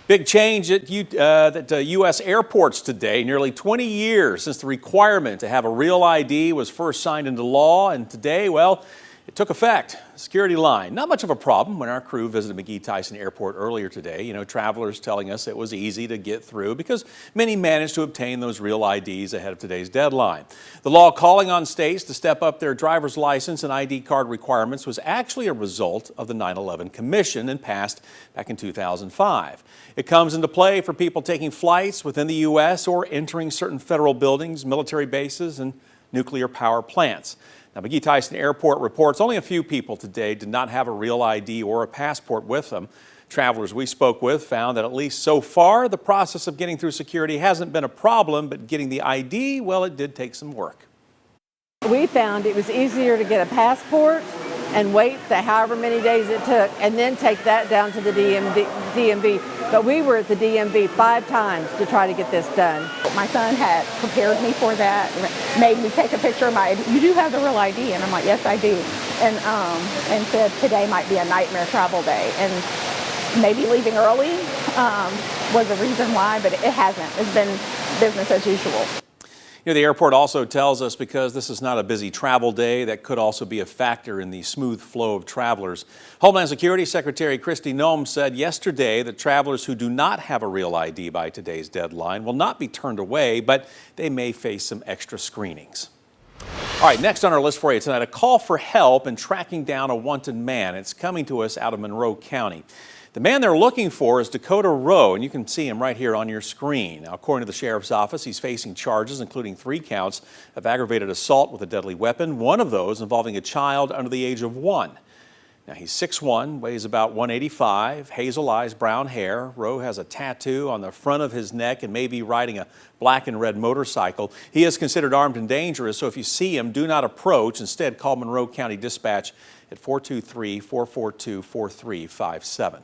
Big change at U.S. airports today. Nearly 20 years since the requirement to have a real ID was first signed into law, and today, well, it took effect. Security line, not much of a problem when our crew visited McGee-Tyson Airport earlier today. You know, travelers telling us it was easy to get through because many managed to obtain those real IDs ahead of today's deadline. The law calling on states to step up their driver's license and ID card requirements was actually a result of the 9/11 Commission and passed back in 2005. It comes into play for people taking flights within the U.S. or entering certain federal buildings, military bases, and nuclear power plants. Now, McGee-Tyson Airport reports only a few people today did not have a real ID or a passport with them. Travelers we spoke with found that at least so far, the process of getting through security hasn't been a problem, but getting the ID, well, it did take some work. We found it was easier to get a passport and wait the however many days it took and then take that down to the DMV. But we were at the DMV 5 times to try to get this done. My son had prepared me for that, made me take a picture of my ID. You do have the real ID? And I'm like, yes, I do. And said today might be a nightmare travel day. And maybe leaving early was the reason why, but it hasn't. It's been business as usual. You know, the airport also tells us because this is not a busy travel day, that could also be a factor in the smooth flow of travelers. Homeland Security Secretary Kristi Noem said yesterday that travelers who do not have a real ID by today's deadline will not be turned away, but they may face some extra screenings. All right, next on our list for you tonight, a call for help in tracking down a wanted man. It's coming to us out of Monroe County. The man they're looking for is Dakota Rowe, and you can see him right here on your screen. Now, according to the sheriff's office, he's facing charges including 3 counts of aggravated assault with a deadly weapon, one of those involving a child under the age of 1. Now, he's 6'1", weighs about 185, hazel eyes, brown hair. Rowe has a tattoo on the front of his neck and may be riding a black and red motorcycle. He is considered armed and dangerous, so if you see him, do not approach. Instead, call Monroe County Dispatch at 423-442-4357.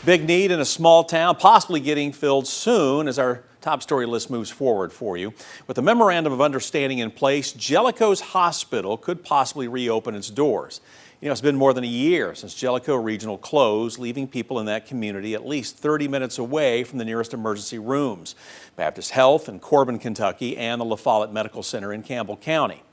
Big need in a small town, possibly getting filled soon as our top story list moves forward for you. With a memorandum of understanding in place, Jelico Hospital could possibly reopen its doors. You know, it's been more than a year since Jelico Regional closed, leaving people in that community at least 30 minutes away from the nearest emergency rooms. Baptist Health in Corbin, Kentucky, and the La Follette Medical Center in Campbell County.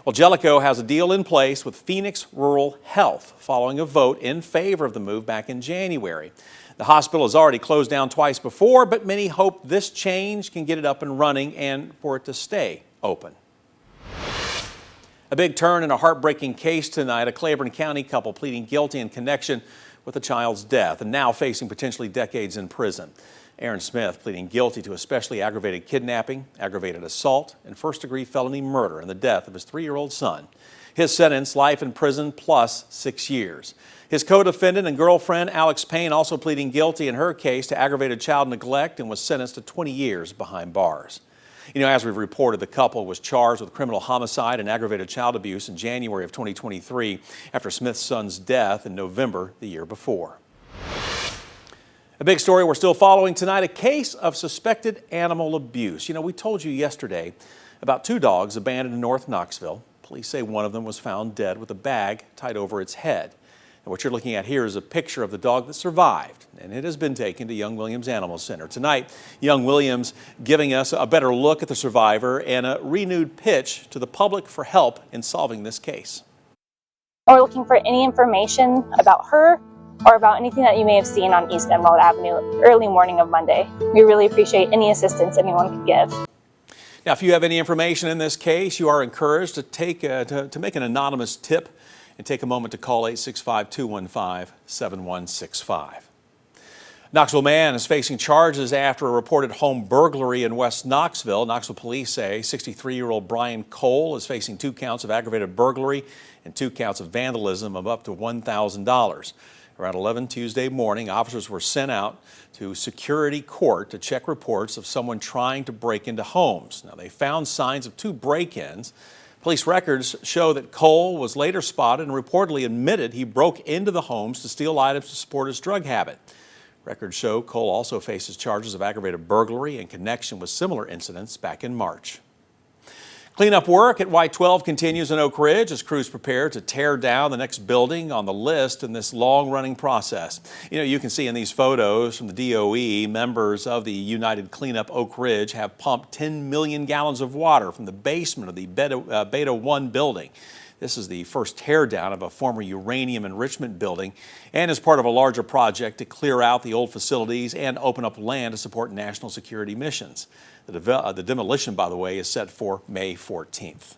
Well, Jelico has a deal in place with Phoenix Rural Health following a vote in favor of the move back in January. The hospital has already closed down twice before, but many hope this change can get it up and running and for it to stay open. A big turn in a heartbreaking case tonight. A Claiborne County couple pleading guilty in connection with a child's death and now facing potentially decades in prison. Aaron Smith pleading guilty to especially aggravated kidnapping, aggravated assault, and first-degree felony murder in the death of his 3-year-old son. His sentence, life in prison plus 6 years. His co-defendant and girlfriend, Alex Payne, also pleading guilty in her case to aggravated child neglect and was sentenced to 20 years behind bars. You know, as we've reported, the couple was charged with criminal homicide and aggravated child abuse in January of 2023 after Smith's son's death in November the year before. A big story we're still following tonight, a case of suspected animal abuse. You know, we told you yesterday about 2 dogs abandoned in North Knoxville. Police say one of them was found dead with a bag tied over its head. And what you're looking at here is a picture of the dog that survived, and it has been taken to Young Williams Animal Center. Tonight, Young Williams giving us a better look at the survivor and a renewed pitch to the public for help in solving this case. We're looking for any information about her or about anything that you may have seen on East Emerald Avenue early morning of Monday. We really appreciate any assistance anyone could give. Now, if you have any information in this case, you are encouraged to make an anonymous tip and take a moment to call 865-215-7165. Knoxville man is facing charges after a reported home burglary in West Knoxville. Knoxville police say 63-year-old Brian Cole is facing 2 counts of aggravated burglary and 2 counts of vandalism of up to $1,000. Around 11 Tuesday morning, officers were sent out to security court to check reports of someone trying to break into homes. Now, they found signs of 2 break-ins. Police records show that Cole was later spotted and reportedly admitted he broke into the homes to steal items to support his drug habit. Records show Cole also faces charges of aggravated burglary in connection with similar incidents back in March. Cleanup work at Y-12 continues in Oak Ridge as crews prepare to tear down the next building on the list in this long-running process. You can see in these photos from the DOE, members of the United Cleanup Oak Ridge have pumped 10 million gallons of water from the basement of the Beta 1 building. This is the first teardown of a former uranium enrichment building and is part of a larger project to clear out the old facilities and open up land to support national security missions. The demolition, by the way, is set for May 14th.